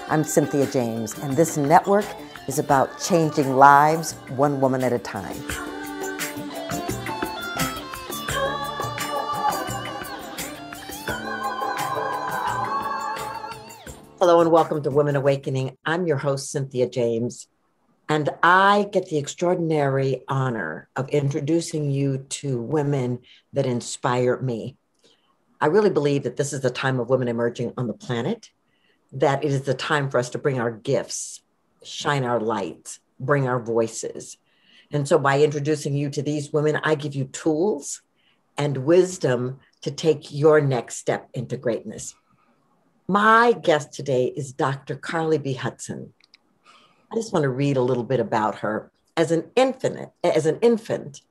I'm Cynthia James, and this network is about changing lives one woman at a time. Hello and welcome to Women Awakening. I'm your host, Cynthia James, and I get the extraordinary honor of introducing you to women that inspire me. I really believe that this is the time of women emerging on the planet, that it is the time for us to bring our gifts, shine our lights, bring our voices. And so by introducing you to these women, I give you tools and wisdom to take your next step into greatness. My guest today is Dr. Carly B. Hudson. I just want to read a little bit about her. As an infant,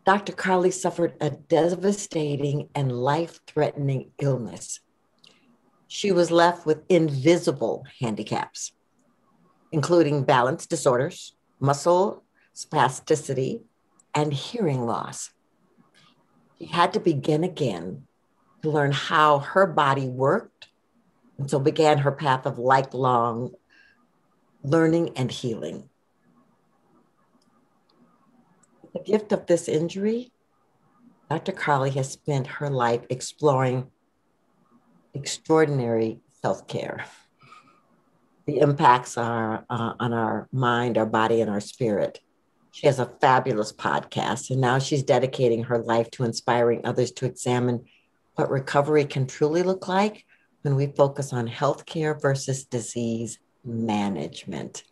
Dr. Carly suffered a devastating and life-threatening illness. She was left with invisible handicaps, including balance disorders, muscle spasticity, and hearing loss. She had to begin again to learn how her body worked, and so began her path of lifelong learning and healing. The gift of this injury, Dr. Carly has spent her life exploring extraordinary self-care. The impacts are on our mind, our body, and our spirit. She has a fabulous podcast, and now she's dedicating her life to inspiring others to examine what recovery can truly look like when we focus on healthcare versus disease management.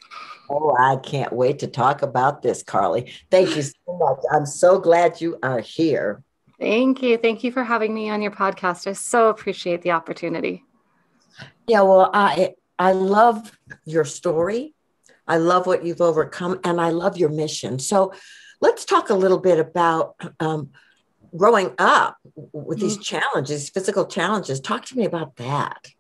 Oh, I can't wait to talk about this, Carly. Thank you so much. I'm so glad you are here. Thank you. Thank you for having me on your podcast. I so appreciate the opportunity. Yeah, well, I love your story. I love what you've overcome, and I love your mission. So let's talk a little bit about growing up with these challenges, physical challenges. Talk to me about that.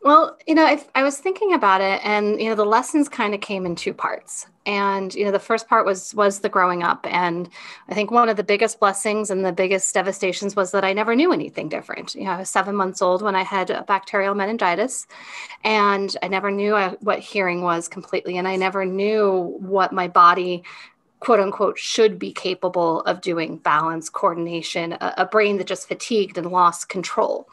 Well, I was thinking about it, and, the lessons kind of came in two parts. And, the first part was the growing up. And I think one of the biggest blessings and the biggest devastations was that I never knew anything different. I was 7 months old when I had bacterial meningitis, and I never knew what hearing was completely. And I never knew what my body, quote unquote, should be capable of doing: balance, coordination, a brain that just fatigued and lost control.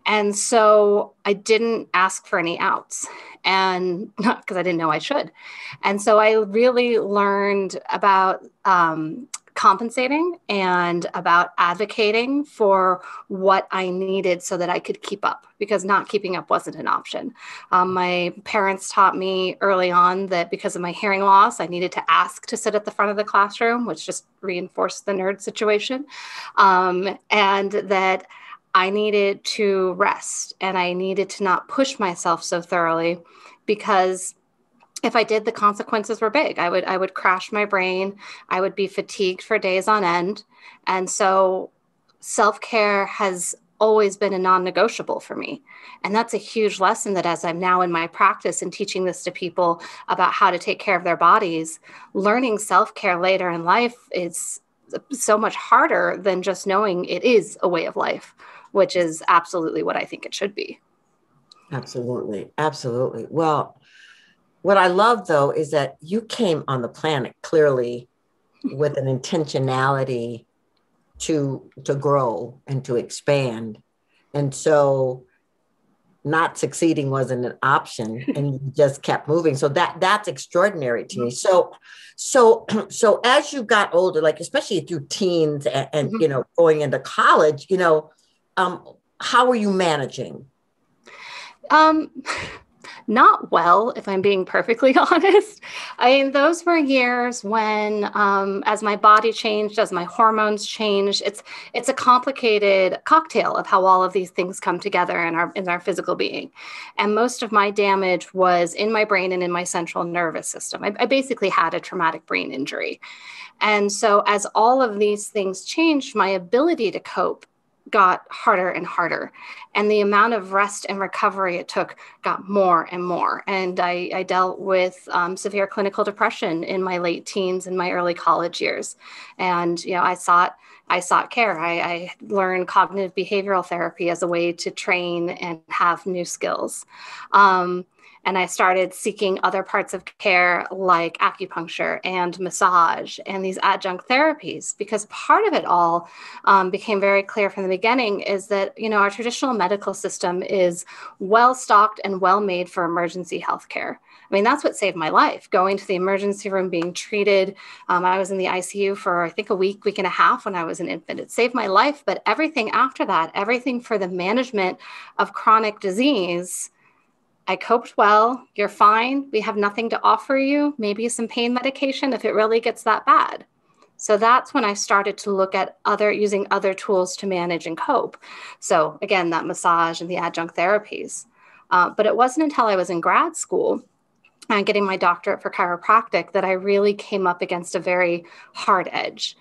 And so I didn't ask for any outs, and not because I didn't know I should. And so I really learned about compensating and about advocating for what I needed so that I could keep up, because not keeping up wasn't an option. My parents taught me early on that because of my hearing loss, I needed to ask to sit at the front of the classroom, which just reinforced the nerd situation. And that I needed to rest, and I needed to not push myself so thoroughly, because if I did, the consequences were big. I would crash my brain. I would be fatigued for days on end. And so self-care has always been a non-negotiable for me. And that's a huge lesson, that as I'm now in my practice and teaching this to people about how to take care of their bodies, learning self-care later in life is so much harder than just knowing it is a way of life, which is absolutely what I think it should be. Absolutely. Absolutely. Well, what I love, though, is that you came on the planet clearly with an intentionality to grow and to expand. And so not succeeding wasn't an option, and you just kept moving. So that's extraordinary to me. So as you got older, like especially through teens and going into college, how were you managing? Not well, if I'm being perfectly honest. I mean, those were years when, as my body changed, as my hormones changed, it's a complicated cocktail of how all of these things come together in our physical being. And most of my damage was in my brain and in my central nervous system. I basically had a traumatic brain injury. And so as all of these things changed, my ability to cope got harder and harder. And the amount of rest and recovery it took got more and more. And I dealt with severe clinical depression in my late teens and my early college years. And, I sought care. I learned cognitive behavioral therapy as a way to train and have new skills. And I started seeking other parts of care like acupuncture and massage and these adjunct therapies, because part of it all became very clear from the beginning is that, our traditional medical system is well stocked and well made for emergency healthcare. I mean, that's what saved my life, going to the emergency room, being treated. I was in the ICU for, I think, a week and a half when I was an infant. It saved my life. But everything after that, everything for the management of chronic disease, I coped well. You're fine. We have nothing to offer you. Maybe some pain medication if it really gets that bad. So that's when I started to look at using other tools to manage and cope. So again, that massage and the adjunct therapies. But it wasn't until I was in grad school and getting my doctorate for chiropractic that I really came up against a very hard edge.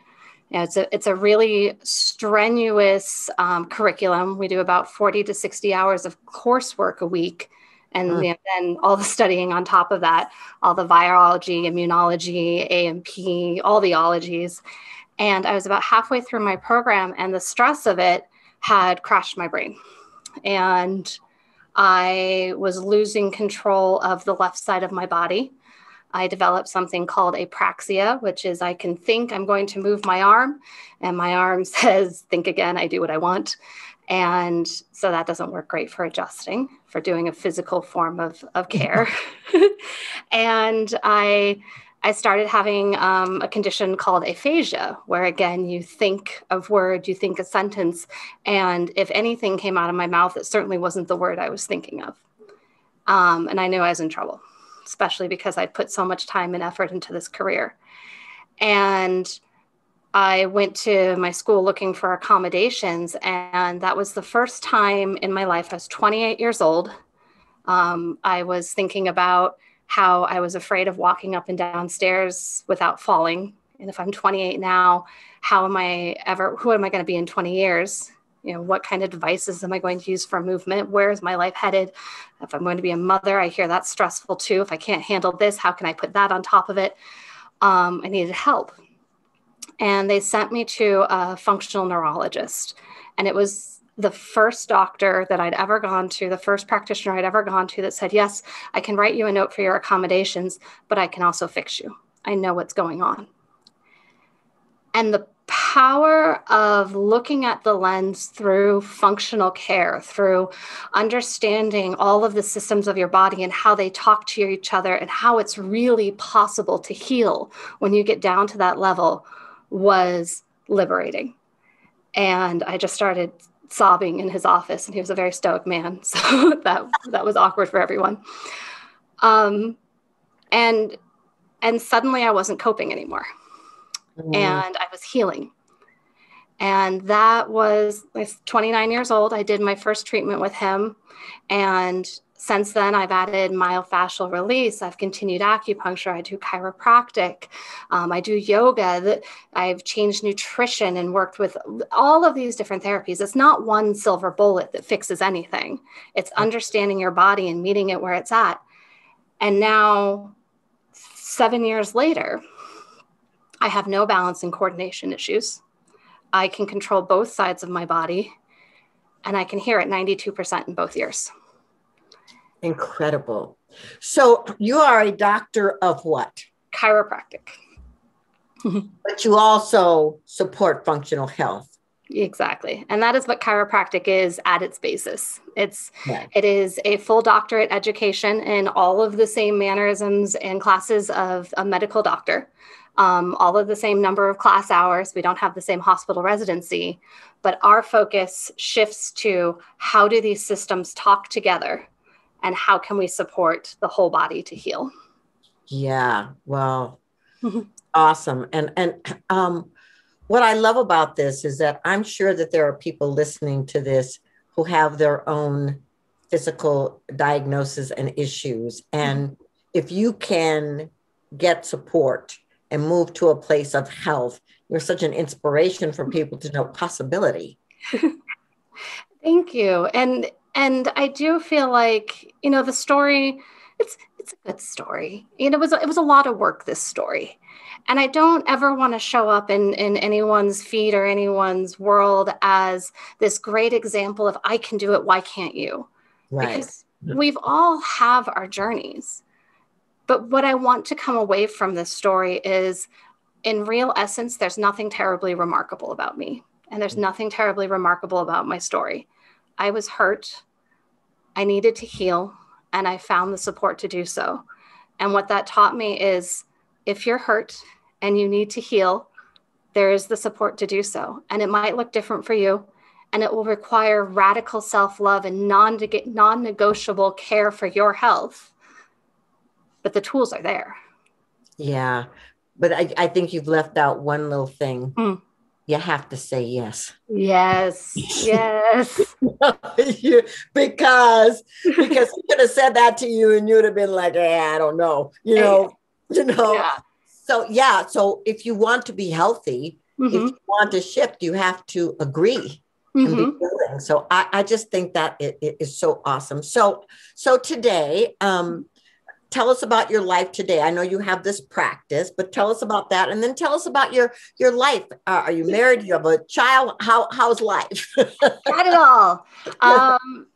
It's a really strenuous curriculum. We do about 40 to 60 hours of coursework a week. And then all the studying on top of that, all the virology, immunology, A&P, all the ologies. And I was about halfway through my program, and the stress of it had crashed my brain. And I was losing control of the left side of my body. I developed something called apraxia, which is I can think I'm going to move my arm, and my arm says, think again, I do what I want. And so that doesn't work great for adjusting, for doing a physical form of care. And I started having a condition called aphasia, where again, you think of word, you think a sentence, and if anything came out of my mouth, it certainly wasn't the word I was thinking of. And I knew I was in trouble, especially because I'd put so much time and effort into this career. And I went to my school looking for accommodations, and that was the first time in my life. I was 28 years old. I was thinking about how I was afraid of walking up and down stairs without falling. And if I'm 28 now, who am I going to be in 20 years? What kind of devices am I going to use for movement? Where is my life headed? If I'm going to be a mother, I hear that's stressful too. If I can't handle this, how can I put that on top of it? I needed help. And they sent me to a functional neurologist. And it was the first doctor that I'd ever gone to, the first practitioner I'd ever gone to that said, yes, I can write you a note for your accommodations, but I can also fix you. I know what's going on. And the power of looking at the lens through functional care, through understanding all of the systems of your body and how they talk to each other and how it's really possible to heal when you get down to that level, was liberating. And I just started sobbing in his office, and he was a very stoic man. So that was awkward for everyone. And suddenly I wasn't coping anymore. And I was healing. And that was, I was 29 years old. I did my first treatment with him. And since then, I've added myofascial release. I've continued acupuncture. I do chiropractic. I do yoga. I've changed nutrition and worked with all of these different therapies. It's not one silver bullet that fixes anything. It's understanding your body and meeting it where it's at. And now, 7 years later, I have no balance and coordination issues. I can control both sides of my body, and I can hear it 92% in both ears. Incredible. So you are a doctor of what? Chiropractic. But you also support functional health. Exactly. And that is what chiropractic is at its basis. It is a full doctorate education in all of the same mannerisms and classes of a medical doctor. All of the same number of class hours. We don't have the same hospital residency, but our focus shifts to how do these systems talk together and how can we support the whole body to heal? Yeah, well, awesome. And what I love about this is that I'm sure that there are people listening to this who have their own physical diagnosis and issues. And if you can get support and move to a place of health, you're such an inspiration for people to know possibility. Thank you. And I do feel like, the story, it's a good story. It was a lot of work, this story. And I don't ever want to show up in anyone's feed or anyone's world as this great example of I can do it, why can't you? Right. because we've all have our journeys. But what I want to come away from this story is, in real essence, there's nothing terribly remarkable about me. And there's nothing terribly remarkable about my story. I was hurt. I needed to heal, and I found the support to do so. And what that taught me is, if you're hurt and you need to heal, there is the support to do so. And it might look different for you. And it will require radical self-love and non-negotiable care for your health. But the tools are there. Yeah. But I think you've left out one little thing. Mm. You have to say yes. Yes. Yes. because he could have said that to you and you'd have been like, I don't know, Yeah. So yeah. So if you want to be healthy, if Mm-hmm. you want to shift, you have to agree and be Mm-hmm. willing. So I just think that it is so awesome. So today, tell us about your life today. I know you have this practice, but tell us about that, and then tell us about your life. Are you married? Do you have a child? How's life? Got it all.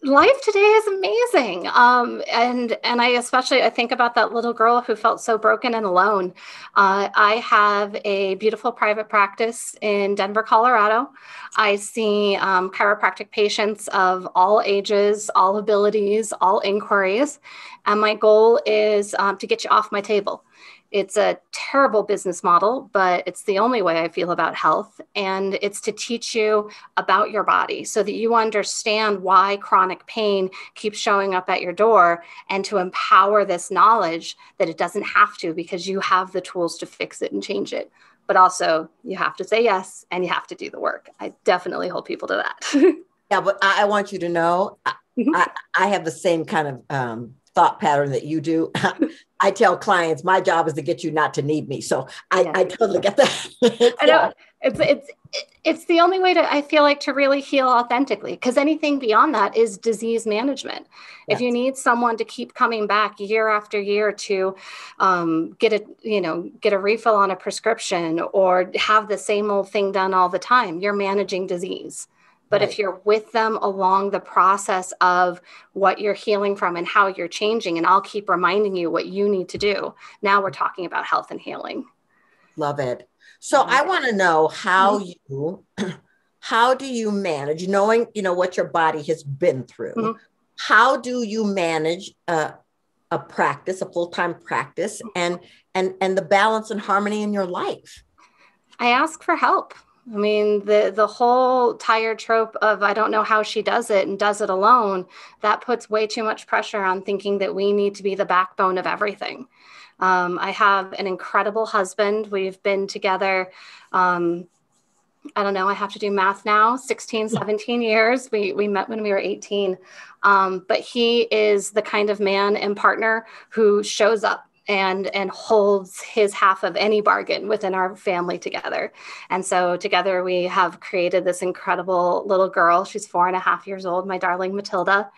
Life today is amazing. And I think about that little girl who felt so broken and alone. I have a beautiful private practice in Denver, Colorado. I see chiropractic patients of all ages, all abilities, all inquiries. And my goal is to get you off my table. It's a terrible business model, but it's the only way I feel about health. And it's to teach you about your body so that you understand why chronic pain keeps showing up at your door, and to empower this knowledge that it doesn't have to, because you have the tools to fix it and change it. But also, you have to say yes and you have to do the work. I definitely hold people to that. Yeah, but I want you to know, I have the same kind of thought pattern that you do. I tell clients my job is to get you not to need me. So I totally get that. I know it's the only way I feel like, to really heal authentically, because anything beyond that is disease management. Yes. If you need someone to keep coming back year after year to get a refill on a prescription, or have the same old thing done all the time, you're managing disease. But Right. if you're with them along the process of what you're healing from and how you're changing, and I'll keep reminding you what you need to do, now we're talking about health and healing. Love it. So I want to know how do you manage, knowing, what your body has been through? Mm-hmm. How do you manage a practice, a full-time practice, and the balance and harmony in your life? I ask for help. I mean, the whole tired trope of, I don't know how she does it and does it alone, that puts way too much pressure on thinking that we need to be the backbone of everything. I have an incredible husband. We've been together, I don't know, I have to do math now, 16, 17 years. We met when we were 18. But he is the kind of man and partner who shows up and holds his half of any bargain within our family together. And so together we have created this incredible little girl. She's 4.5 years old, my darling Matilda,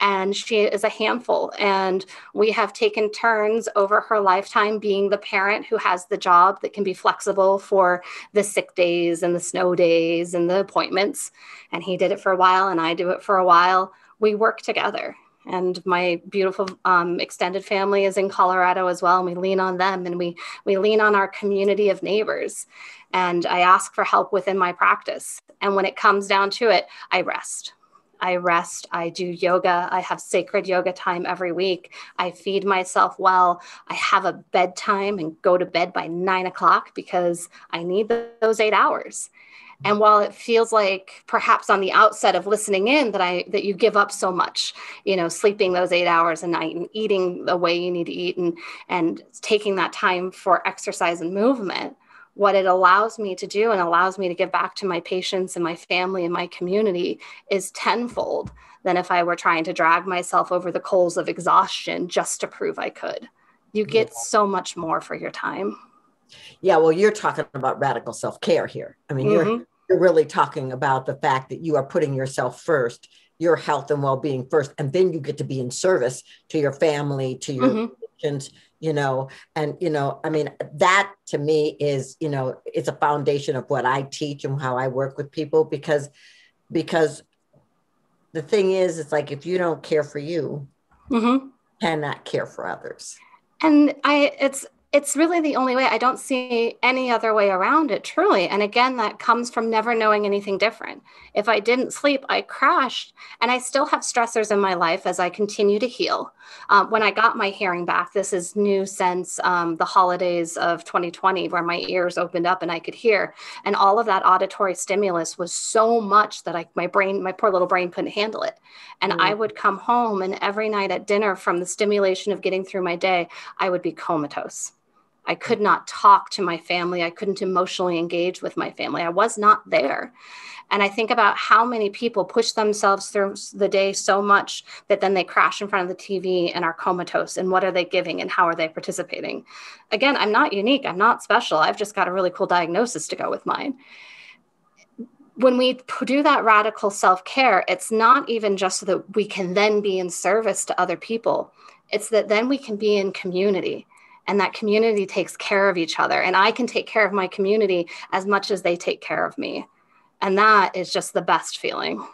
and she is a handful. And we have taken turns over her lifetime being the parent who has the job that can be flexible for the sick days and the snow days and the appointments. And he did it for a while, and I do it for a while. We work together. And my beautiful extended family is in Colorado as well. And we lean on them, and we lean on our community of neighbors. And I ask for help within my practice. And when it comes down to it, I rest. I do yoga. I have sacred yoga time every week. I feed myself well. I have a bedtime and go to bed by 9 o'clock because I need those 8 hours. And while it feels like perhaps on the outset of listening in that you give up so much, sleeping those 8 hours a night and eating the way you need to eat, and taking that time for exercise and movement, what it allows me to do and allows me to give back to my patients and my family and my community is tenfold than if I were trying to drag myself over the coals of exhaustion just to prove I could. You get so much more for your time. Yeah, well, you're talking about radical self-care here. I mean, you're really talking about the fact that you are putting yourself first, your health and well-being first, and then you get to be in service to your family, to your patients, I mean, that to me is, it's a foundation of what I teach and how I work with people, because the thing is, it's like if you don't care for you, Mm-hmm. cannot care for others. And it's really the only way. I don't see any other way around it, truly. And again, that comes from never knowing anything different. If I didn't sleep, I crashed, and I still have stressors in my life as I continue to heal. When I got my hearing back, this is new since the holidays of 2020, where my ears opened up and I could hear, and all of that auditory stimulus was so much that my poor little brain couldn't handle it. And I would come home, and every night at dinner, from the stimulation of getting through my day, I would be comatose. I could not talk to my family. I couldn't emotionally engage with my family. I was not there. And I think about how many people push themselves through the day so much that then they crash in front of the TV and are comatose. And what are they giving and how are they participating? Again, I'm not unique. I'm not special. I've just got a really cool diagnosis to go with mine. When we do that radical self-care, it's not even just so that we can then be in service to other people. It's that then we can be in community, and that community takes care of each other. And I can take care of my community as much as they take care of me. And that is just the best feeling.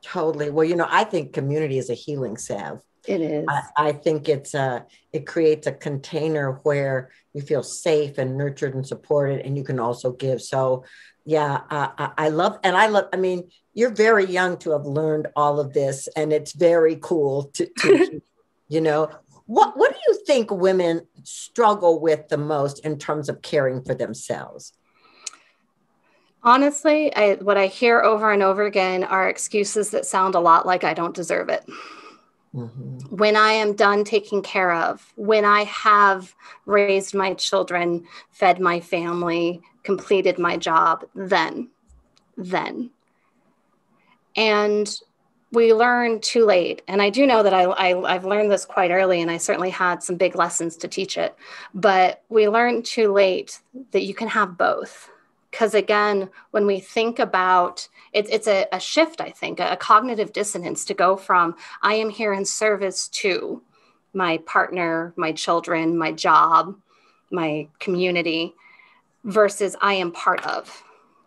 Totally. Well, I think community is a healing salve. It is. I think it creates a container where you feel safe and nurtured and supported, and you can also give. So yeah, I love, I mean, you're very young to have learned all of this, and it's very cool to what do you think women struggle with the most in terms of caring for themselves? Honestly, what I hear over and over again are excuses that sound a lot like I don't deserve it. Mm-hmm. When I am done taking care of, when I have raised my children, fed my family, completed my job, then. And we learn too late. And I do know that I've learned this quite early, and I certainly had some big lessons to teach it. But we learn too late that you can have both. Because again, when we think about it, it's a shift, I think, a cognitive dissonance to go from I am here in service to my partner, my children, my job, my community, versus I am part of.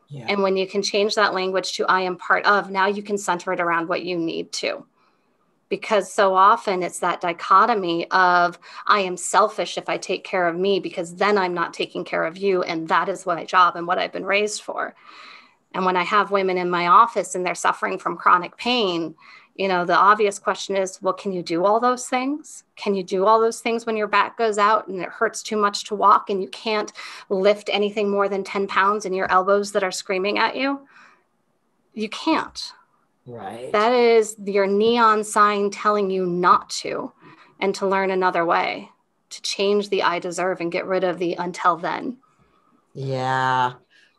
Yeah. And when you can change that language to I am part of, now you can center it around what you need to. Because so often it's that dichotomy of I am selfish if I take care of me, because then I'm not taking care of you. And that is my job and what I've been raised for. And when I have women in my office and they're suffering from chronic pain, the obvious question is, well, can you do all those things? Can you do all those things when your back goes out and it hurts too much to walk and you can't lift anything more than 10 pounds and your elbows that are screaming at you? You can't. Right. That is your neon sign telling you not to, and to learn another way, to change the I deserve and get rid of the until then. Yeah.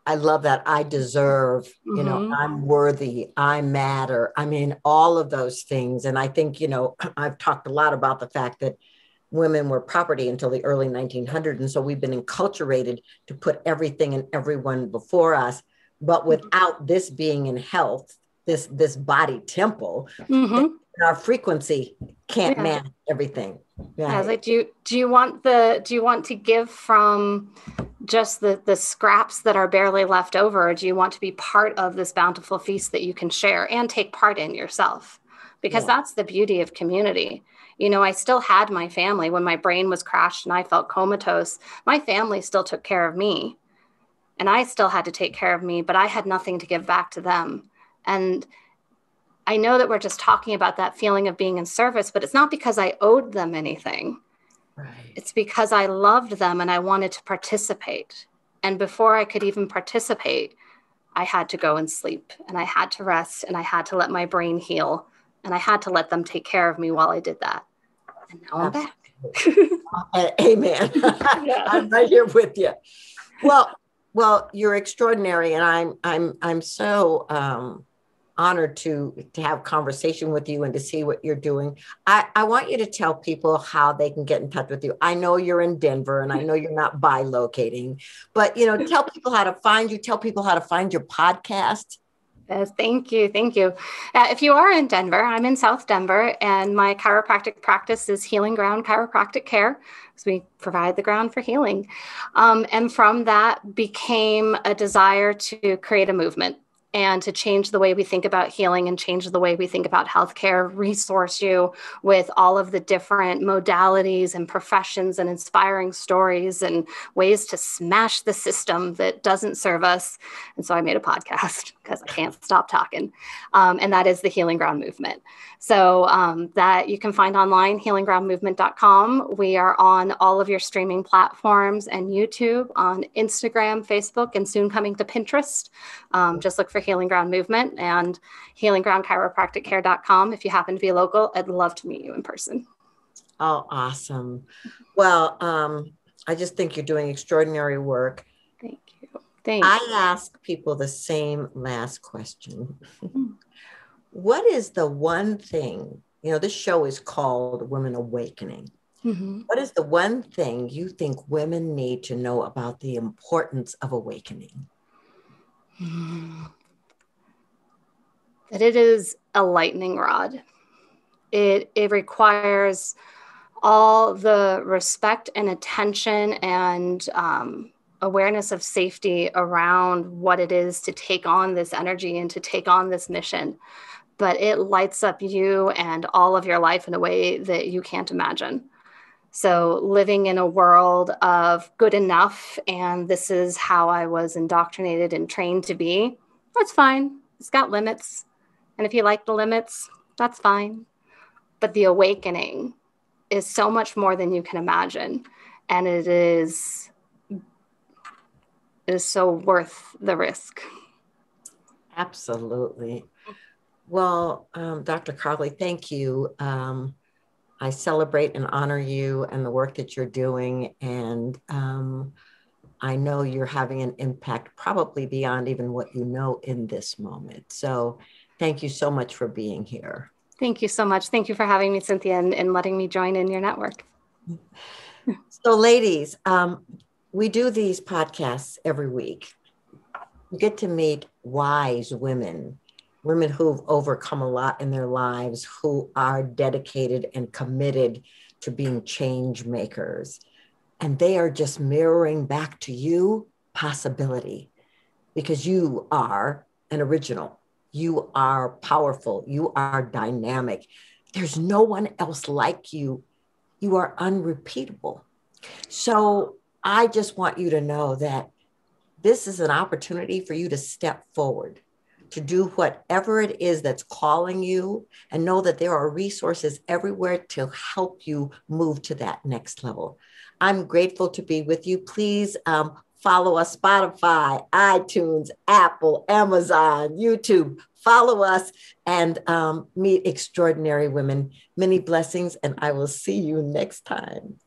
I love that. I deserve, I'm worthy, I matter. I mean, all of those things. And I think, I've talked a lot about the fact that women were property until the early 1900s. And so we've been enculturated to put everything and everyone before us. But without this being in health, this body temple, our frequency can't manage everything. Right. I was like, do you want to give from just the scraps that are barely left over, or do you want to be part of this bountiful feast that you can share and take part in yourself? Because that's the beauty of community. I still had my family when my brain was crashed and I felt comatose. My family still took care of me, and I still had to take care of me, but I had nothing to give back to them. And I know that we're just talking about that feeling of being in service, but it's not because I owed them anything. Right. It's because I loved them and I wanted to participate. And before I could even participate, I had to go and sleep, and I had to rest, and I had to let my brain heal, and I had to let them take care of me while I did that. And now I'm back. Amen. I'm right here with you. Well, you're extraordinary, and I'm so honored to have conversation with you and to see what you're doing. I want you to tell people how they can get in touch with you. I know you're in Denver, and I know you're not bilocating, but tell people how to find you. Tell people how to find your podcast. Yes, thank you. If you are in Denver, I'm in South Denver, and my chiropractic practice is Healing Ground Chiropractic Care. So we provide the ground for healing. And from that became a desire to create a movement. and to change the way we think about healing and change the way we think about healthcare, resource you with all of the different modalities and professions and inspiring stories and ways to smash the system that doesn't serve us. And so I made a podcast because I can't stop talking. And that is the Healing Ground Movement. So that you can find online, healinggroundmovement.com. We are on all of your streaming platforms and YouTube, on Instagram, Facebook, and soon coming to Pinterest. Just look for Healing Ground Movement, and healinggroundchiropracticcare.com. If you happen to be local, I'd love to meet you in person. Oh, awesome. Well, I just think you're doing extraordinary work. Thank you. Thanks. I ask people the same last question. What is the one thing, this show is called Women Awakening. Mm-hmm. What is the one thing you think women need to know about the importance of awakening? That it is a lightning rod. It requires all the respect and attention and awareness of safety around what it is to take on this energy and to take on this mission. But it lights up you and all of your life in a way that you can't imagine. So living in a world of good enough, and this is how I was indoctrinated and trained to be, that's fine. It's got limits. And if you like the limits, that's fine. But the awakening is so much more than you can imagine. And it is so worth the risk. Absolutely. Well, Dr. Carly, thank you. I celebrate and honor you and the work that you're doing. And I know you're having an impact probably beyond even what you know in this moment. So thank you so much for being here. Thank you so much. Thank you for having me, Cynthia, and letting me join in your network. So ladies, we do these podcasts every week. You get to meet wise women who've overcome a lot in their lives, who are dedicated and committed to being change makers. And they are just mirroring back to you possibility, because you are an original. You are powerful. You are dynamic. There's no one else like you. You are unrepeatable. So I just want you to know that this is an opportunity for you to step forward, to do whatever it is that's calling you, and know that there are resources everywhere to help you move to that next level. I'm grateful to be with you. Please follow us, Spotify, iTunes, Apple, Amazon, YouTube. Follow us and meet extraordinary women. Many blessings, and I will see you next time.